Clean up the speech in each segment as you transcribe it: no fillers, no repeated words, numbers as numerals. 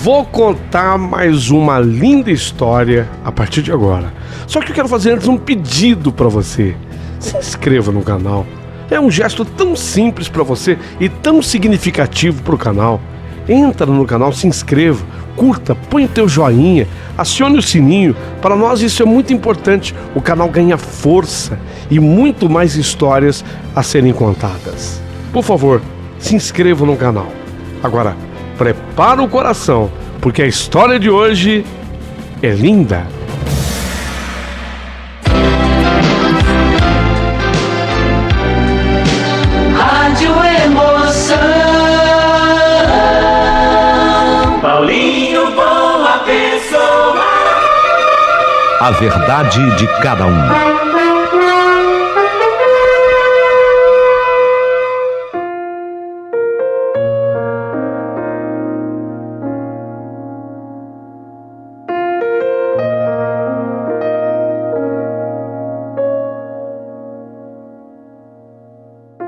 Vou contar mais uma linda história a partir de agora. Só que eu quero fazer antes um pedido para você. Se inscreva no canal. É um gesto tão simples para você e tão significativo para o canal. Entra no canal, se inscreva, curta, põe o teu joinha, acione o sininho. Para nós isso é muito importante. O canal ganha força e muito mais histórias a serem contadas. Por favor, se inscreva no canal. Agora, prepara o coração, porque a história de hoje é linda. Rádio Emoção. Paulinho Boa Pessoa. A verdade de cada um.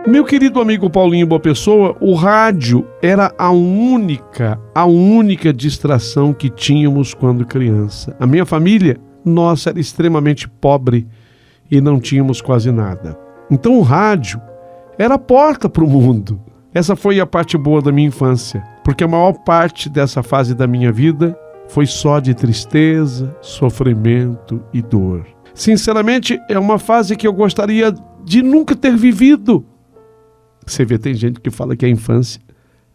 Meu querido amigo Paulinho Boa Pessoa, o rádio era a única distração que tínhamos quando criança. A minha família, nossa, era extremamente pobre e não tínhamos quase nada. Então o rádio era a porta para o mundo. Essa foi a parte boa da minha infância, porque a maior parte dessa fase da minha vida foi só de tristeza, sofrimento e dor. Sinceramente, é uma fase que eu gostaria de nunca ter vivido. Você vê, tem gente que fala que a infância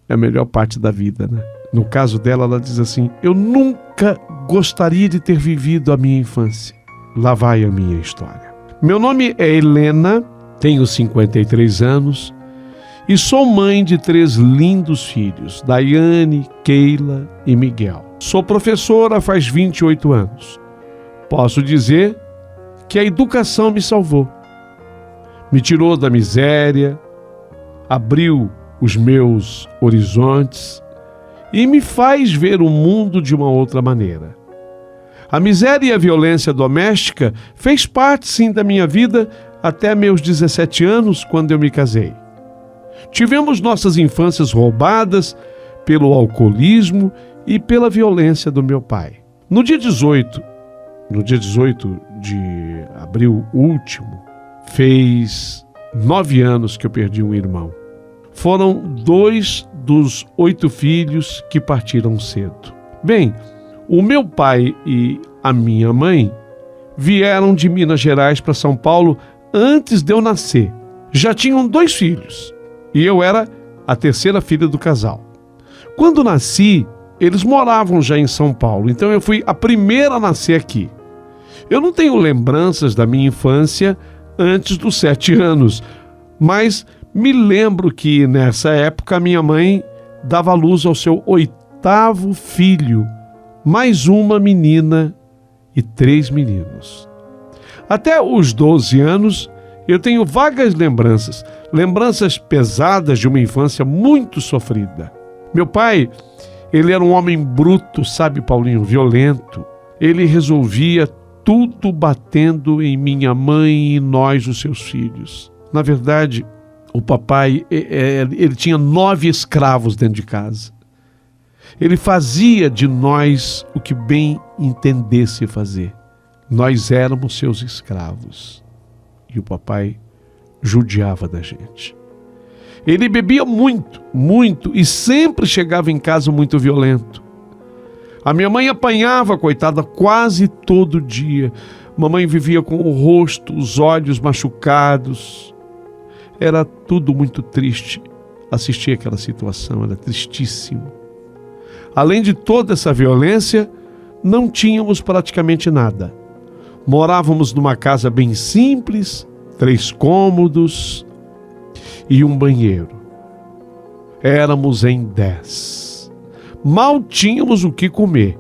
é a melhor parte da vida, né? No caso dela, ela diz assim: eu nunca gostaria de ter vivido a minha infância. Lá vai a minha história. Meu nome é Helena, tenho 53 anos e sou mãe de 3 lindos filhos, Daiane, Keila e Miguel. Sou professora faz 28 anos. Posso dizer que a educação me salvou. Me tirou da miséria, abriu os meus horizontes e me faz ver o mundo de uma outra maneira. A miséria e a violência doméstica fez parte, sim, da minha vida até meus 17 anos, quando eu me casei. Tivemos nossas infâncias roubadas pelo alcoolismo e pela violência do meu pai. No dia 18 de abril último, fez 9 anos que eu perdi um irmão. Foram 2 dos 8 filhos que partiram cedo. Bem, o meu pai e a minha mãe vieram de Minas Gerais para São Paulo antes de eu nascer. Já tinham 2 filhos e eu era a 3ª filha do casal. Quando nasci, eles moravam já em São Paulo, então eu fui a primeira a nascer aqui. Eu não tenho lembranças da minha infância antes dos 7 anos, mas me lembro que nessa época minha mãe dava luz ao seu 8º filho, mais uma menina e 3 meninos. Até os 12 anos eu tenho vagas lembranças pesadas de uma infância muito sofrida. Meu pai, ele era um homem bruto, sabe, Paulinho, violento. Ele resolvia tudo batendo em minha mãe e nós, os seus filhos. Na verdade, o papai, ele tinha 9 escravos dentro de casa. Ele fazia de nós o que bem entendesse fazer. Nós éramos seus escravos. E o papai judiava da gente. Ele bebia muito e sempre chegava em casa muito violento. A minha mãe apanhava, coitada, quase todo dia. Mamãe vivia com o rosto, os olhos machucados. Era tudo muito triste. Assistir aquela situação, era tristíssimo. Além de toda essa violência, não tínhamos praticamente nada. Morávamos numa casa bem simples, 3 cômodos e um banheiro. Éramos em 10. Mal tínhamos o que comer.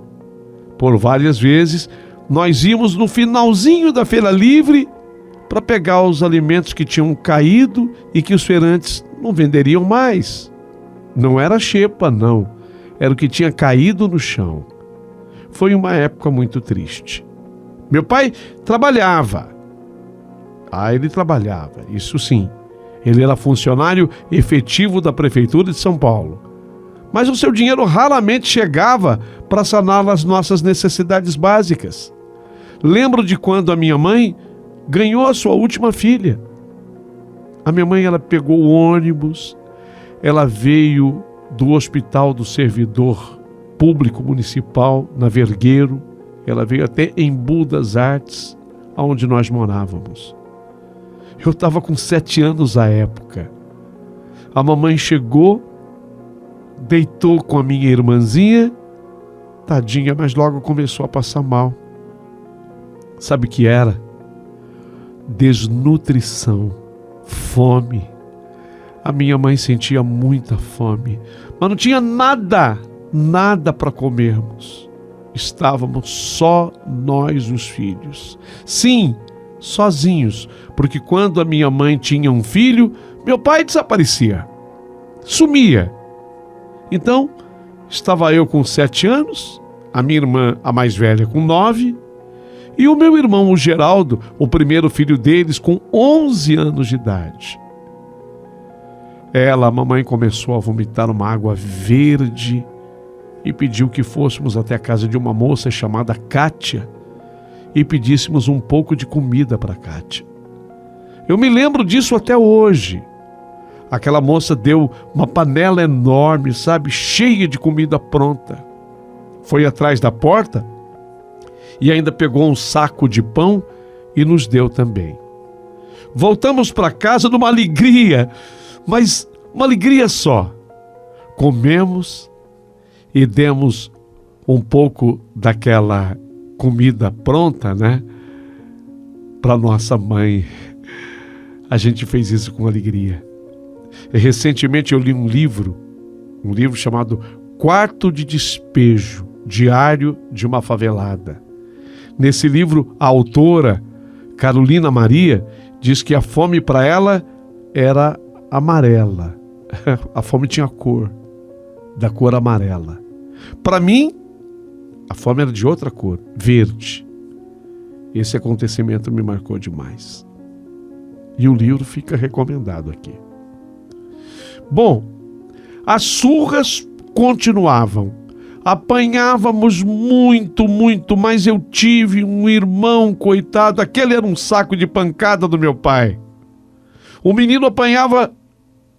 Por várias vezes, nós íamos no finalzinho da feira livre para pegar os alimentos que tinham caído e que os feirantes não venderiam mais. Não era xepa, não. Era o que tinha caído no chão. Foi uma época muito triste. Meu pai trabalhava. Ele trabalhava, isso sim. Ele era funcionário efetivo da Prefeitura de São Paulo. mas o seu dinheiro raramente chegava para sanar as nossas necessidades básicas. Lembro de quando a minha mãe ganhou a sua última filha. A minha mãe, ela pegou o ônibus, ela veio do Hospital do Servidor Público Municipal, na Vergueiro, ela veio até Embu das Artes, onde nós morávamos. Eu estava com 7 anos à época. A mamãe chegou, deitou com a minha irmãzinha, tadinha, mas logo começou a passar mal. Sabe o que era? Desnutrição, fome. A minha mãe sentia muita fome, mas não tinha nada para comermos. Estávamos só nós, os filhos. Sim, sozinhos, porque quando a minha mãe tinha um filho, meu pai desaparecia, sumia. Então, estava eu com 7 anos, a minha irmã, a mais velha, com 9, e o meu irmão, o Geraldo, o primeiro filho deles, com 11 anos de idade. A mamãe começou a vomitar uma água verde e pediu que fôssemos até a casa de uma moça chamada Kátia e pedíssemos um pouco de comida para Kátia. Eu me lembro disso até hoje. Aquela moça deu uma panela enorme, sabe, cheia de comida pronta. Foi atrás da porta e ainda pegou um saco de pão e nos deu também. Voltamos para casa numa alegria, mas uma alegria só. Comemos e demos um pouco daquela comida pronta, né, para nossa mãe. A gente fez isso com alegria. E recentemente eu li um livro chamado Quarto de Despejo, Diário de uma Favelada. Nesse livro, a autora, Carolina Maria, diz que a fome para ela era amarela. A fome tinha cor, da cor amarela. Para mim, a fome era de outra cor, verde. Esse acontecimento me marcou demais. E o livro fica recomendado aqui. Bom, as surras continuavam. Apanhávamos muito, mas eu tive um irmão, coitado, aquele era um saco de pancada do meu pai. O menino apanhava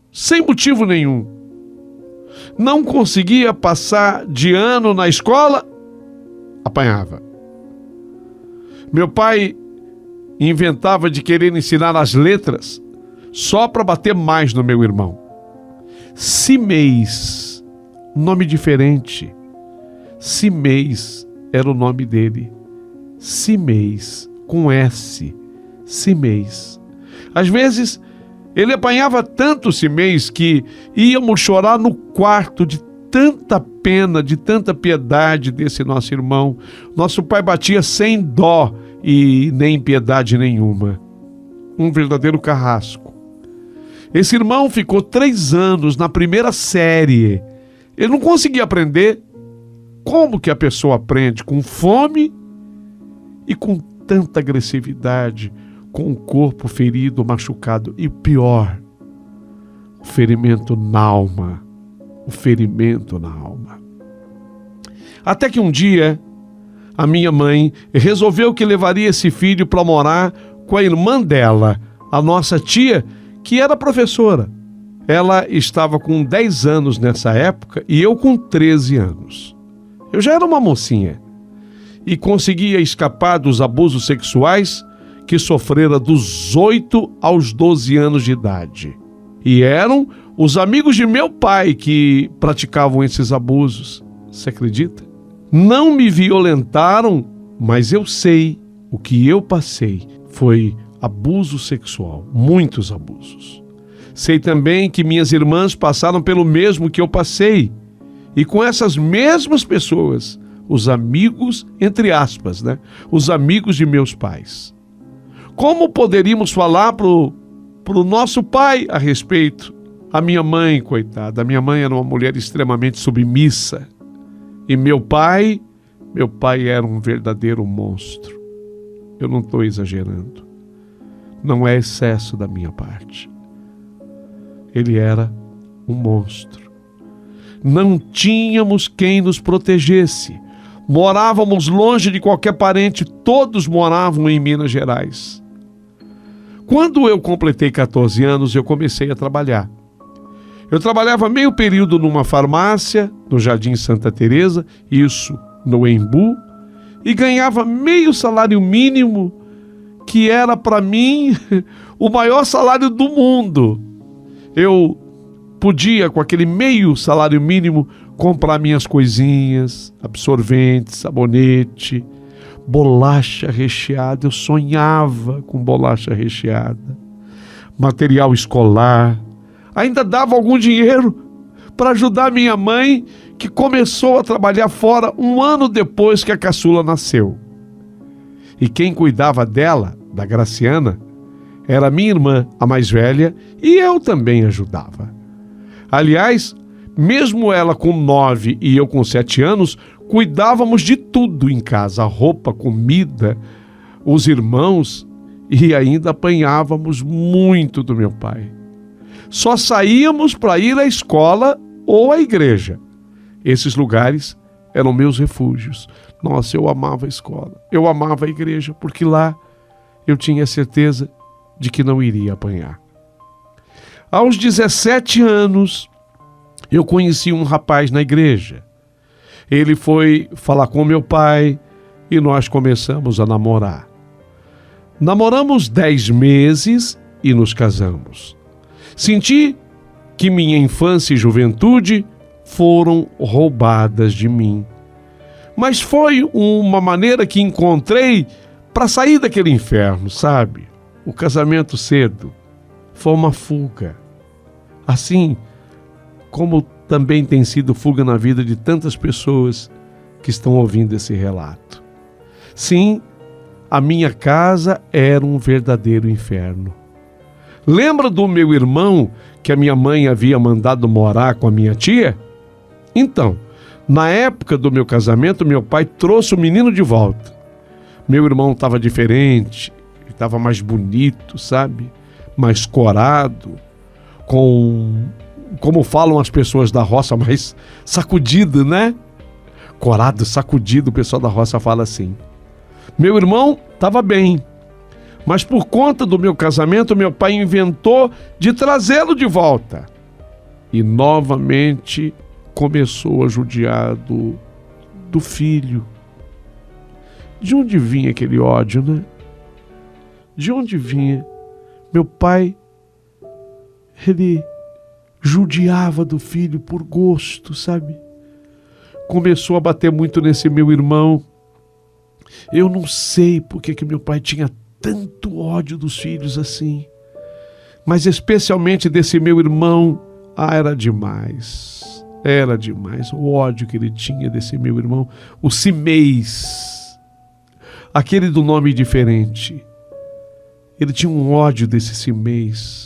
sem motivo nenhum. Não conseguia passar de ano na escola, apanhava. Meu pai inventava de querer ensinar as letras só para bater mais no meu irmão. Simês, nome diferente. Simês era o nome dele. Simês, com S. Simês. Às vezes, ele apanhava tanto Simês que íamos chorar no quarto de tanta pena, de tanta piedade desse nosso irmão. Nosso pai batia sem dó e nem piedade nenhuma. Um verdadeiro carrasco. Esse irmão ficou 3 anos na primeira série. Ele não conseguia aprender. Como que a pessoa aprende? Com fome e com tanta agressividade, com o corpo ferido, machucado. E pior, o ferimento na alma. O ferimento na alma. Até que um dia, a minha mãe resolveu que levaria esse filho para morar com a irmã dela, a nossa tia, que era professora. Ela estava com 10 anos nessa época e eu com 13 anos. Eu já era uma mocinha e conseguia escapar dos abusos sexuais que sofrera dos 8 aos 12 anos de idade. E eram os amigos de meu pai que praticavam esses abusos. Você acredita? Não me violentaram, mas eu sei o que eu passei foi abuso sexual, muitos abusos. Sei também que minhas irmãs passaram pelo mesmo que eu passei. E com essas mesmas pessoas, os amigos, entre aspas, né? Os amigos de meus pais. Como poderíamos falar pro nosso pai a respeito? A minha mãe, coitada, a minha mãe era uma mulher extremamente submissa. E meu pai era um verdadeiro monstro. Eu não estou exagerando. Não é excesso da minha parte. Ele era um monstro. Não tínhamos quem nos protegesse. Morávamos longe de qualquer parente, todos moravam em Minas Gerais. Quando eu completei 14 anos, eu comecei a trabalhar. Eu trabalhava meio período numa farmácia, no Jardim Santa Teresa, isso no Embu, e ganhava meio salário mínimo, que era para mim o maior salário do mundo. Eu podia, com aquele meio salário mínimo, comprar minhas coisinhas, absorvente, sabonete, bolacha recheada. Eu sonhava com bolacha recheada, material escolar. Ainda dava algum dinheiro para ajudar minha mãe, que começou a trabalhar fora um ano depois que a caçula nasceu. E quem cuidava dela, da Graciana, era minha irmã, a mais velha, e eu também ajudava. Aliás, mesmo ela com 9 e eu com 7 anos, cuidávamos de tudo em casa, roupa, comida, os irmãos, e ainda apanhávamos muito do meu pai. Só saíamos para ir à escola ou à igreja. Esses lugares eram meus refúgios. Nossa, eu amava a escola, eu amava a igreja, porque lá eu tinha certeza de que não iria apanhar. Aos 17 anos, eu conheci um rapaz na igreja. Ele foi falar com meu pai e nós começamos a namorar. Namoramos 10 meses e nos casamos. Senti que minha infância e juventude foram roubadas de mim. Mas foi uma maneira que encontrei para sair daquele inferno, sabe? O casamento cedo foi uma fuga. Assim como também tem sido fuga na vida de tantas pessoas que estão ouvindo esse relato. Sim, a minha casa era um verdadeiro inferno. Lembra do meu irmão que a minha mãe havia mandado morar com a minha tia? Então, na época do meu casamento, meu pai trouxe o menino de volta. Meu irmão estava diferente, ele estava mais bonito, sabe? Mais corado, como falam as pessoas da roça, mais sacudido, né? Corado, sacudido, o pessoal da roça fala assim. Meu irmão estava bem, mas por conta do meu casamento, meu pai inventou de trazê-lo de volta. E novamente começou a judiar do filho. De onde vinha aquele ódio, né? De onde vinha? Meu pai, ele judiava do filho por gosto, sabe? Começou a bater muito nesse meu irmão. Eu não sei por que meu pai tinha tanto ódio dos filhos assim. Mas especialmente desse meu irmão. Era demais. Era demais o ódio que ele tinha desse meu irmão. O Simês. Aquele do nome diferente. Ele tinha um ódio desse Simês.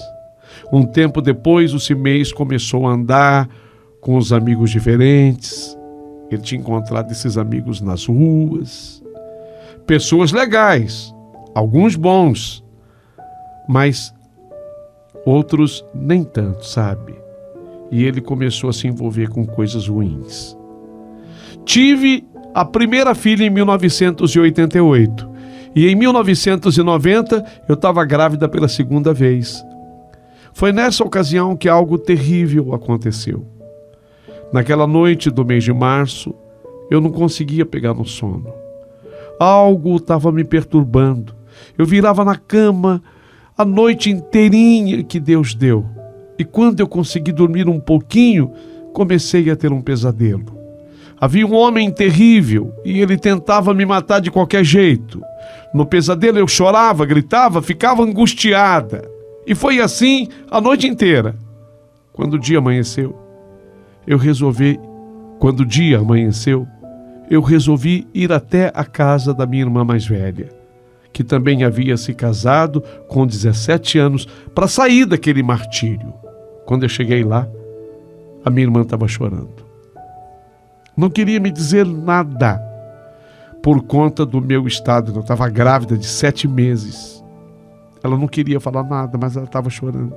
Um tempo depois, o Simês começou a andar com os amigos diferentes. Ele tinha encontrado esses amigos nas ruas. Pessoas legais, alguns bons, mas outros nem tanto, sabe? E ele começou a se envolver com coisas ruins. Tive a primeira filha em 1988 e em 1990 eu estava grávida pela segunda vez. Foi nessa ocasião que algo terrível aconteceu. Naquela noite do mês de março, eu não conseguia pegar no sono. Algo estava me perturbando. Eu virava na cama a noite inteirinha que Deus deu. E quando eu consegui dormir um pouquinho, comecei a ter um pesadelo. Havia um homem terrível e ele tentava me matar de qualquer jeito. No pesadelo eu chorava, gritava, ficava angustiada. E foi assim a noite inteira. Quando o dia amanheceu, eu resolvi ir até a casa da minha irmã mais velha, que também havia se casado com 17 anos, para sair daquele martírio. Quando eu cheguei lá, a minha irmã estava chorando. Não queria me dizer nada por conta do meu estado. Eu estava grávida de 7 meses. Ela não queria falar nada, mas ela estava chorando.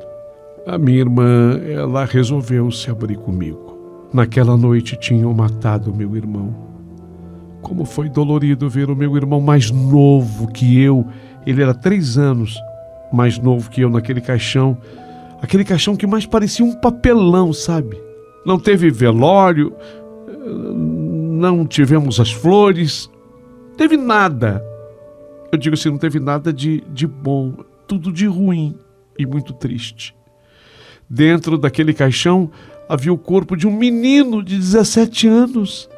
A minha irmã, ela resolveu se abrir comigo. Naquela noite tinham matado o meu irmão. Como foi dolorido ver o meu irmão mais novo que eu. Ele era 3 anos mais novo que eu naquele caixão. Aquele caixão que mais parecia um papelão, sabe? Não teve velório, não tivemos as flores, teve nada. Eu digo assim, não teve nada de bom, tudo de ruim e muito triste. Dentro daquele caixão havia o corpo de um menino de 17 anos,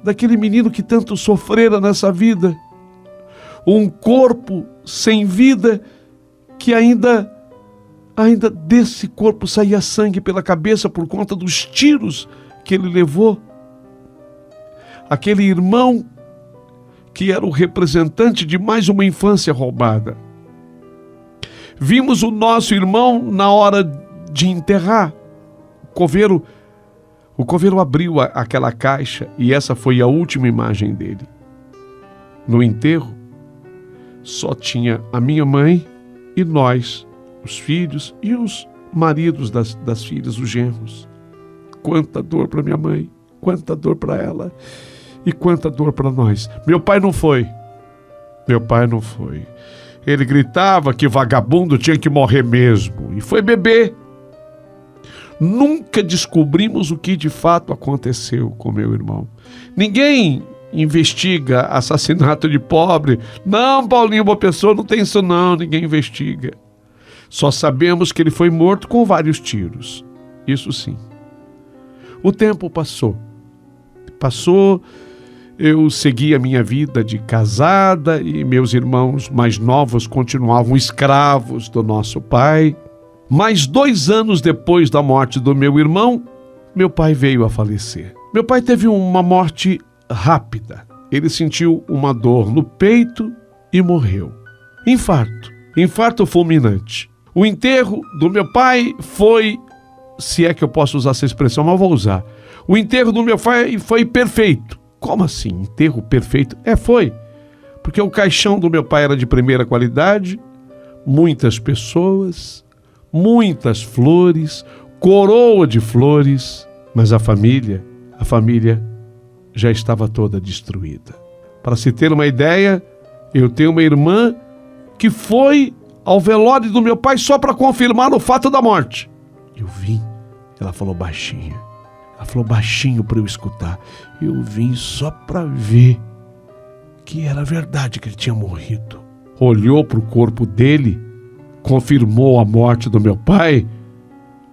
daquele menino que tanto sofrera nessa vida. Um corpo sem vida que ainda desse corpo saía sangue pela cabeça por conta dos tiros que ele levou. Aquele irmão que era o representante de mais uma infância roubada. Vimos o nosso irmão na hora de enterrar. O coveiro abriu aquela caixa e essa foi a última imagem dele. No enterro, só tinha a minha mãe e nós, os filhos e os maridos das filhas, os genros. Quanta dor para minha mãe, quanta dor para ela e quanta dor para nós. Meu pai não foi. Ele gritava que vagabundo tinha que morrer mesmo e foi beber. Nunca descobrimos o que de fato aconteceu com meu irmão. Ninguém investiga assassinato de pobre. Não, Paulinho, boa pessoa, não tem isso não, ninguém investiga. Só sabemos que ele foi morto com vários tiros. Isso sim. O tempo passou. Eu segui a minha vida de casada e meus irmãos mais novos continuavam escravos do nosso pai. Mais 2 anos depois da morte do meu irmão, meu pai veio a falecer. Meu pai teve uma morte rápida. Ele sentiu uma dor no peito e morreu. Infarto fulminante. O enterro do meu pai foi, se é que eu posso usar essa expressão, mas eu vou usar. O enterro do meu pai foi perfeito. Como assim? Enterro perfeito? Foi. Porque o caixão do meu pai era de primeira qualidade, muitas pessoas, muitas flores, coroa de flores, mas a família já estava toda destruída. Para se ter uma ideia, eu tenho uma irmã que foi ao velório do meu pai só para confirmar o fato da morte. Eu vim, ela falou baixinho para eu escutar. Eu vim só para ver que era verdade que ele tinha morrido. Olhou para o corpo dele, confirmou a morte do meu pai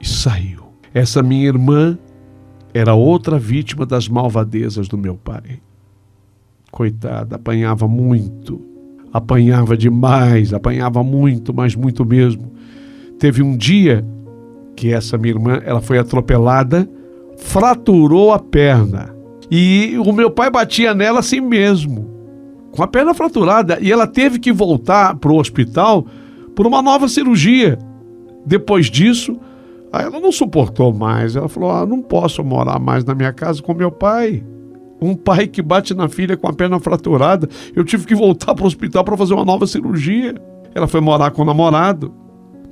e saiu. Essa minha irmã era outra vítima das malvadezas do meu pai. Coitada, apanhava muito, apanhava demais, apanhava muito, mas muito mesmo. Teve um dia que essa minha irmã, ela foi atropelada, fraturou a perna. E o meu pai batia nela assim mesmo, com a perna fraturada. E ela teve que voltar para o hospital por uma nova cirurgia. Depois disso, ela não suportou mais. Ela falou, não posso morar mais na minha casa com meu pai. Um pai que bate na filha com a perna fraturada. Eu tive que voltar para o hospital para fazer uma nova cirurgia. Ela foi morar com o namorado.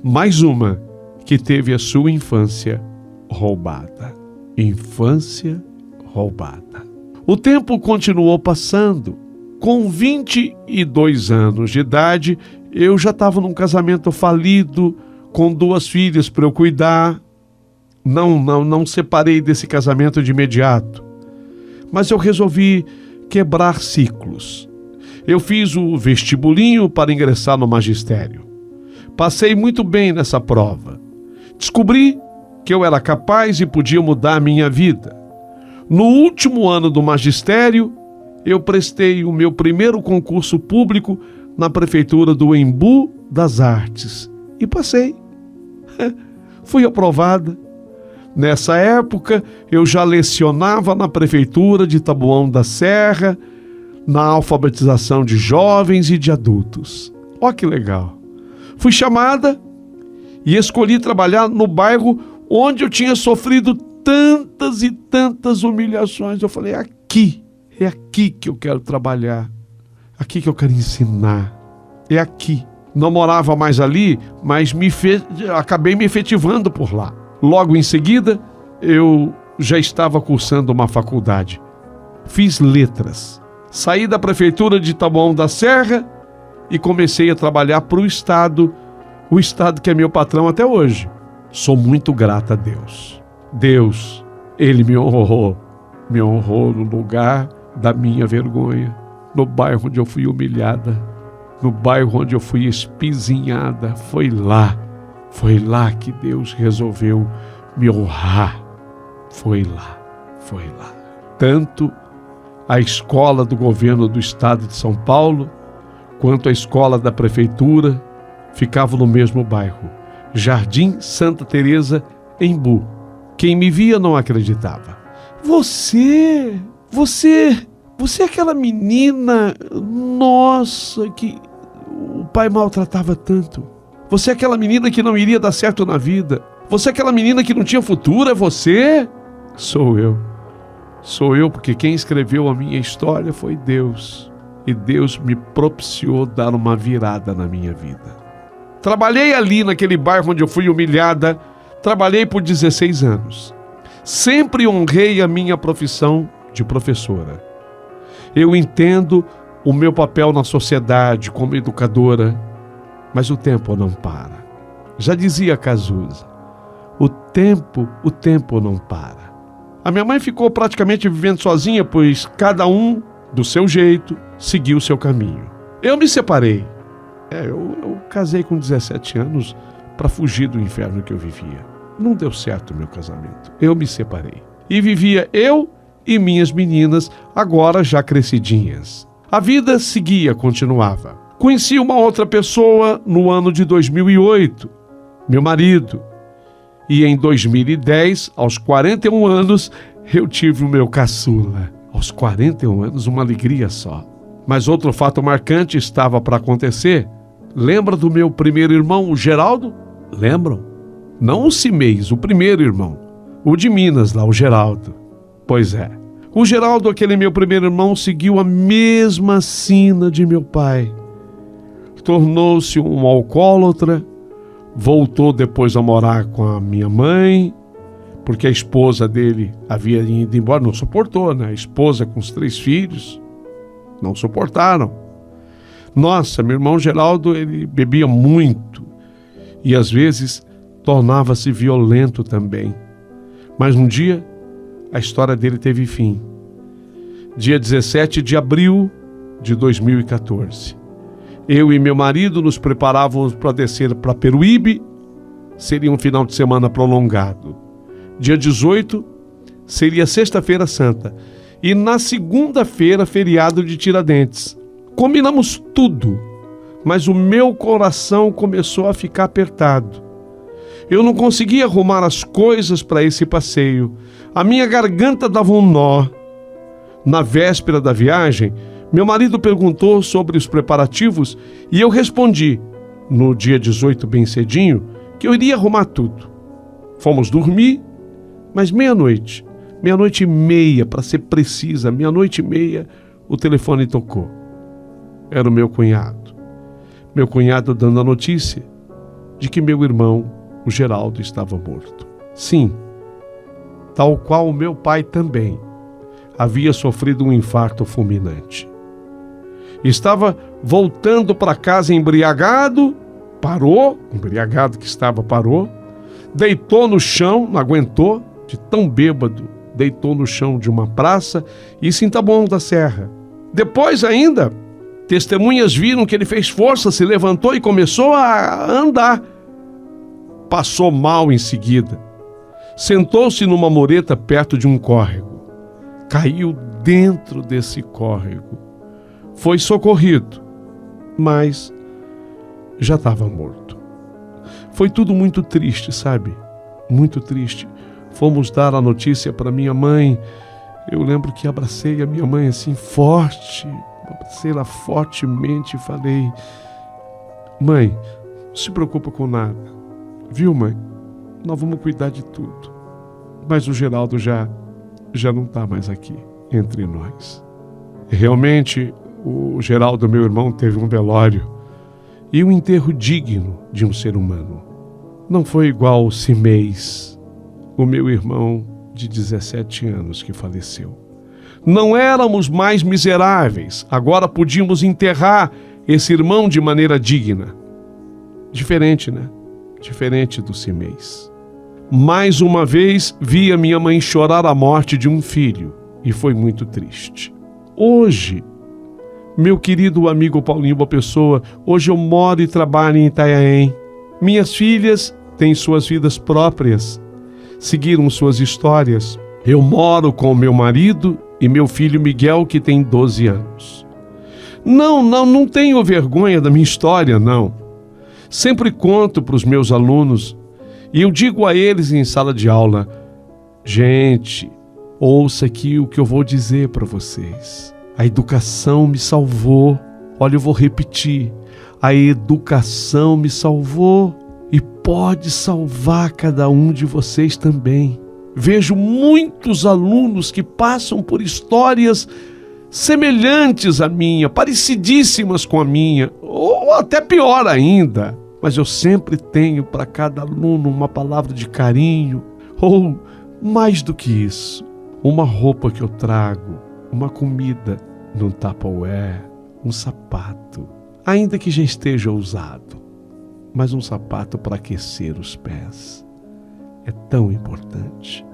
Mais uma que teve a sua infância roubada. Infância roubada. O tempo continuou passando. Com 22 anos de idade, eu já estava num casamento falido, com 2 filhas para eu cuidar. Não separei desse casamento de imediato. Mas eu resolvi quebrar ciclos. Eu fiz o vestibulinho para ingressar no magistério. Passei muito bem nessa prova. Descobri que eu era capaz e podia mudar a minha vida. No último ano do magistério, eu prestei o meu primeiro concurso público na prefeitura do Embu das Artes. E passei. Fui aprovada. Nessa época, eu já lecionava na prefeitura de Taboão da Serra, na alfabetização de jovens e de adultos. Ó que legal. Fui chamada e escolhi trabalhar no bairro onde eu tinha sofrido tantas e tantas humilhações. Eu falei, é aqui que eu quero trabalhar, aqui que eu quero ensinar, é aqui. Não morava mais ali, mas acabei me efetivando por lá. Logo em seguida, eu já estava cursando uma faculdade. Fiz letras. Saí da prefeitura de Taboão da Serra e comecei a trabalhar para o Estado que é meu patrão até hoje. Sou muito grata a Deus. Deus, Ele me honrou no lugar da minha vergonha, no bairro onde eu fui humilhada, no bairro onde eu fui espizinhada. Foi lá que Deus resolveu me honrar. Foi lá. Tanto a escola do governo do estado de São Paulo, quanto a escola da prefeitura, ficavam no mesmo bairro, Jardim Santa Teresa, Embu. Quem me via não acreditava. Você é aquela menina, nossa, que o pai maltratava tanto. Você é aquela menina que não iria dar certo na vida. Você é aquela menina que não tinha futuro, é você? Sou eu, porque quem escreveu a minha história foi Deus. E Deus me propiciou dar uma virada na minha vida. Trabalhei ali naquele bairro onde eu fui humilhada. Trabalhei por 16 anos. Sempre honrei a minha profissão de professora. Eu entendo o meu papel na sociedade como educadora, mas o tempo não para. Já dizia Cazuza, o tempo não para. A minha mãe ficou praticamente vivendo sozinha, pois cada um, do seu jeito, seguiu o seu caminho. Eu me separei. Eu casei com 17 anos para fugir do inferno que eu vivia. Não deu certo o meu casamento. Eu me separei. E vivia eu e minhas meninas, agora já crescidinhas. A vida continuava. Conheci uma outra pessoa no ano de 2008, meu marido. E em 2010, aos 41 anos, eu tive o meu caçula. Aos 41 anos, uma alegria só. Mas outro fato marcante estava para acontecer. Lembra do meu primeiro irmão, o Geraldo? Lembram? Não o Cimês, o primeiro irmão. O de Minas, lá, o Geraldo. Pois é. O Geraldo, aquele meu primeiro irmão, seguiu a mesma sina de meu pai. Tornou-se um alcoólatra. Voltou depois a morar com a minha mãe, porque a esposa dele havia ido embora, não suportou, né? A esposa com os 3 filhos, não suportaram. Nossa, meu irmão Geraldo, ele bebia muito e às vezes tornava-se violento também. Mas um dia, a história dele teve fim. Dia 17 de abril de 2014. Eu e meu marido nos preparávamos para descer para Peruíbe. Seria um final de semana prolongado. Dia 18 seria Sexta-feira Santa. E na segunda-feira, feriado de Tiradentes. Combinamos tudo, mas o meu coração começou a ficar apertado. Eu não conseguia arrumar as coisas para esse passeio. A minha garganta dava um nó. Na véspera da viagem, meu marido perguntou sobre os preparativos e eu respondi, no dia 18 bem cedinho, que eu iria arrumar tudo. Fomos dormir, mas meia-noite e meia, para ser precisa, 00:30, o telefone tocou. Era o meu cunhado. Meu cunhado dando a notícia de que meu irmão, o Geraldo, estava morto. Sim, tal qual o meu pai também havia sofrido um infarto fulminante. Estava voltando para casa embriagado, parou, deitou no chão, não aguentou, de tão bêbado, deitou no chão de uma praça, isso em Taboão da Serra. Depois ainda, testemunhas viram que ele fez força, se levantou e começou a andar. Passou mal em seguida. Sentou-se numa mureta perto de um córrego. Caiu dentro desse córrego. Foi socorrido, mas já estava morto. Foi tudo muito triste, sabe? Muito triste. Fomos dar a notícia para minha mãe. Eu lembro que abracei a minha mãe assim forte. Abracei-la fortemente e falei: mãe, não se preocupa com nada. Viu, mãe? Nós vamos cuidar de tudo. Mas o Geraldo já não está mais aqui entre nós. Realmente, o Geraldo, meu irmão, teve um velório e um enterro digno de um ser humano. Não foi igual o Cimês, o meu irmão de 17 anos que faleceu. Não éramos mais miseráveis, agora podíamos enterrar esse irmão de maneira digna. Diferente, né? Diferente do Simês. Mais uma vez vi a minha mãe chorar a morte de um filho e foi muito triste. Hoje, meu querido amigo Paulinho Boa Pessoa, hoje eu moro e trabalho em Itanhaém. Minhas filhas têm suas vidas próprias, seguiram suas histórias. Eu moro com meu marido e meu filho Miguel, que tem 12 anos. Não tenho vergonha da minha história, não. Sempre conto para os meus alunos e eu digo a eles em sala de aula: gente, ouça aqui o que eu vou dizer para vocês. A educação me salvou. Olha, eu vou repetir. A educação me salvou e pode salvar cada um de vocês também. Vejo muitos alunos que passam por histórias semelhantes à minha, parecidíssimas com a minha, ou até pior ainda. Mas eu sempre tenho para cada aluno uma palavra de carinho, ou mais do que isso, uma roupa que eu trago, uma comida num Tupperware, um sapato, ainda que já esteja usado, mas um sapato para aquecer os pés. É tão importante,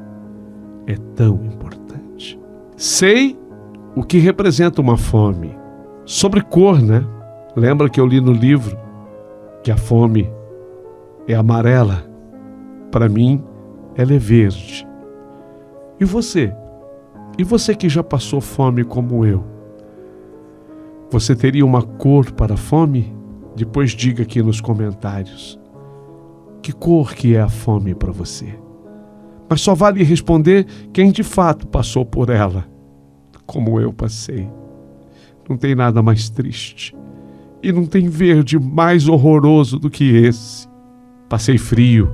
é tão importante. Sei o que representa uma fome. Sobre cor, né? Lembra que eu li no livro que a fome é amarela? Para mim, ela é verde. E você? E você que já passou fome como eu? Você teria uma cor para a fome? Depois diga aqui nos comentários. Que cor que é a fome para você? Mas só vale responder quem de fato passou por ela, como eu passei. Não tem nada mais triste. E não tem verde mais horroroso do que esse. Passei frio.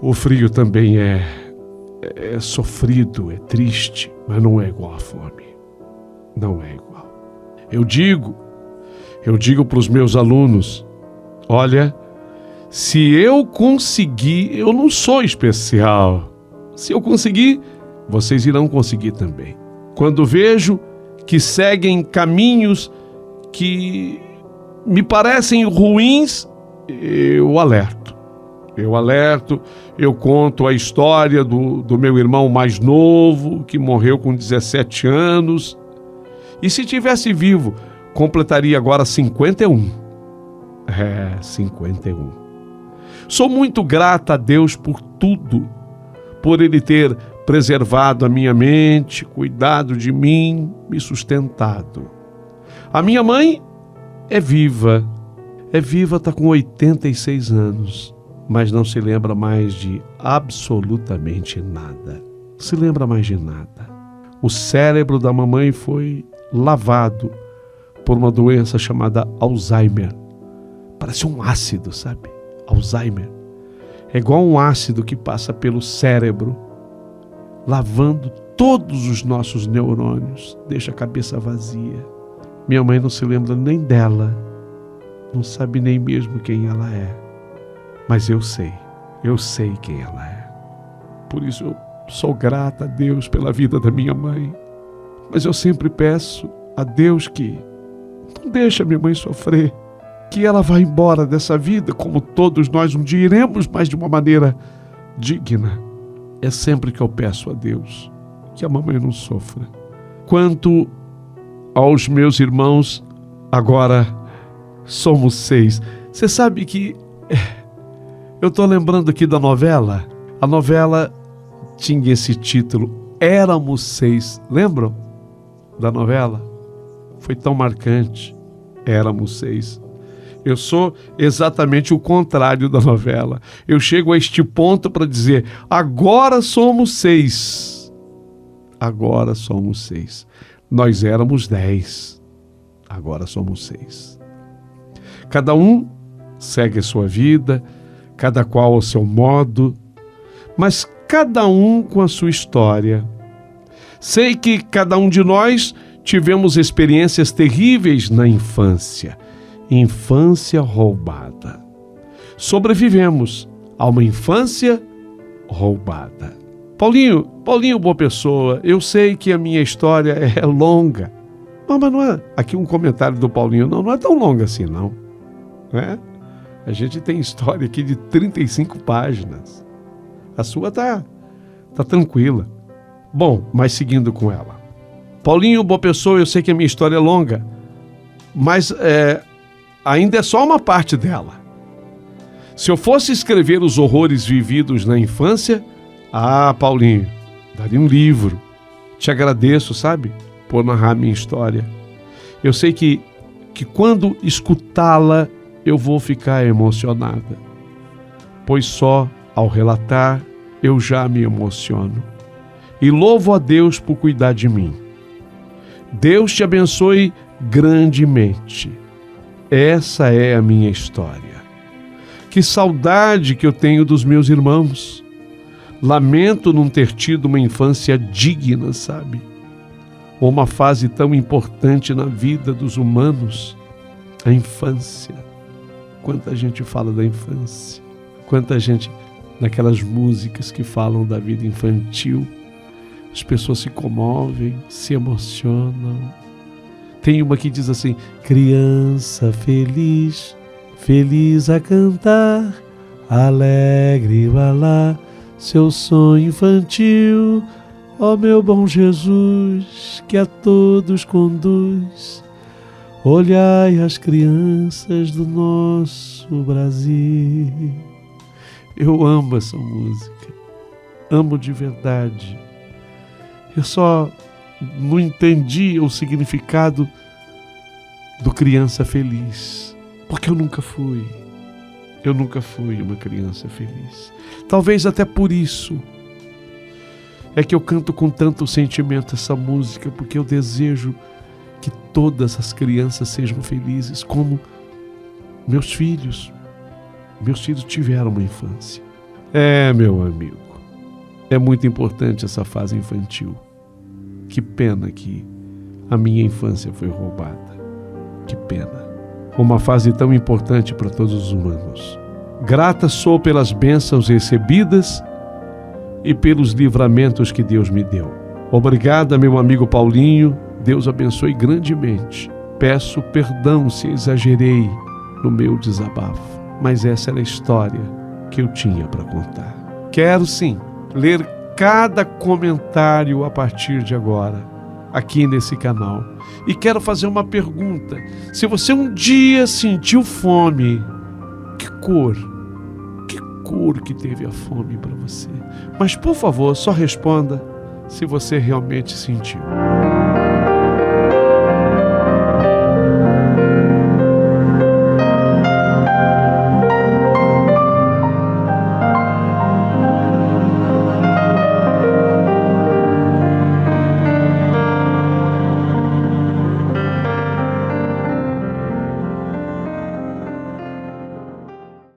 O frio também é sofrido, é triste, mas não é igual à fome. Não é igual. Eu digo para os meus alunos: olha, se eu conseguir, eu não sou especial. Se eu conseguir, vocês irão conseguir também. Quando vejo que seguem caminhos que me parecem ruins, eu alerto. Eu conto a história do meu irmão mais novo, que morreu com 17 anos. E se tivesse vivo, completaria agora 51. 51. Sou muito grata a Deus por tudo, por Ele ter preservado a minha mente, cuidado de mim, me sustentado. A minha mãe é viva, está com 86 anos, mas não se lembra mais de absolutamente nada. Não se lembra mais de nada. O cérebro da mamãe foi lavado por uma doença chamada Alzheimer. Parece um ácido, sabe? Alzheimer. É igual um ácido que passa pelo cérebro, lavando todos os nossos neurônios, deixa a cabeça vazia. Minha mãe não se lembra nem dela, não sabe nem mesmo quem ela é. Mas eu sei quem ela é. Por isso eu sou grata a Deus pela vida da minha mãe. Mas eu sempre peço a Deus que não deixe a minha mãe sofrer, que ela vá embora dessa vida, como todos nós um dia iremos, mas de uma maneira digna. É sempre que eu peço a Deus que a mamãe não sofra. Quanto aos meus irmãos, agora somos 6. Você sabe que eu estou lembrando aqui da novela. A novela tinha esse título, Éramos 6. Lembram da novela? Foi tão marcante. Éramos 6. Eu sou exatamente o contrário da novela. Eu chego a este ponto para dizer: agora somos 6. Agora somos 6. Nós éramos 10. Agora somos 6. Cada um segue a sua vida, cada qual ao seu modo, mas cada um com a sua história. Sei que cada um de nós tivemos experiências terríveis na infância. Infância roubada. Sobrevivemos a uma infância roubada. Paulinho, boa pessoa, eu sei que a minha história é longa. Mas não é, aqui um comentário do Paulinho, não é tão longa assim, não. É? A gente tem história aqui de 35 páginas. A sua tá tranquila. Bom, mas seguindo com ela. Paulinho, boa pessoa, eu sei que a minha história é longa, mas ainda é só uma parte dela. Se eu fosse escrever os horrores vividos na infância, Paulinho, daria um livro. Te agradeço, sabe, por narrar minha história. Eu sei que quando escutá-la, eu vou ficar emocionada, pois só ao relatar eu já me emociono. E louvo a Deus por cuidar de mim. Deus te abençoe grandemente. Essa é a minha história. Que saudade que eu tenho dos meus irmãos. Lamento não ter tido uma infância digna, sabe? Uma fase tão importante na vida dos humanos, a infância. Quanta gente fala da infância, quanta gente naquelas músicas que falam da vida infantil, as pessoas se comovem, se emocionam. Tem uma que diz assim: criança feliz, feliz a cantar, alegre balá, seu sonho infantil, ó meu bom Jesus, que a todos conduz. Olhai as crianças do nosso Brasil. Eu amo essa música, amo de verdade. Eu só não entendi o significado do criança feliz, porque eu nunca fui uma criança feliz. Talvez até por isso é que eu canto com tanto sentimento essa música, porque eu desejo que todas as crianças sejam felizes, como meus filhos tiveram uma infância. Meu amigo, é muito importante essa fase infantil. Que pena que a minha infância foi roubada. Que pena. Uma fase tão importante para todos os humanos. Grata sou pelas bênçãos recebidas e pelos livramentos que Deus me deu. Obrigado, meu amigo Paulinho. Deus abençoe grandemente. Peço perdão se exagerei no meu desabafo, mas essa era a história que eu tinha para contar. Quero sim ler cada comentário a partir de agora, aqui nesse canal. E quero fazer uma pergunta. Se você um dia sentiu fome, que cor que teve a fome para você? Mas, por favor, só responda se você realmente sentiu.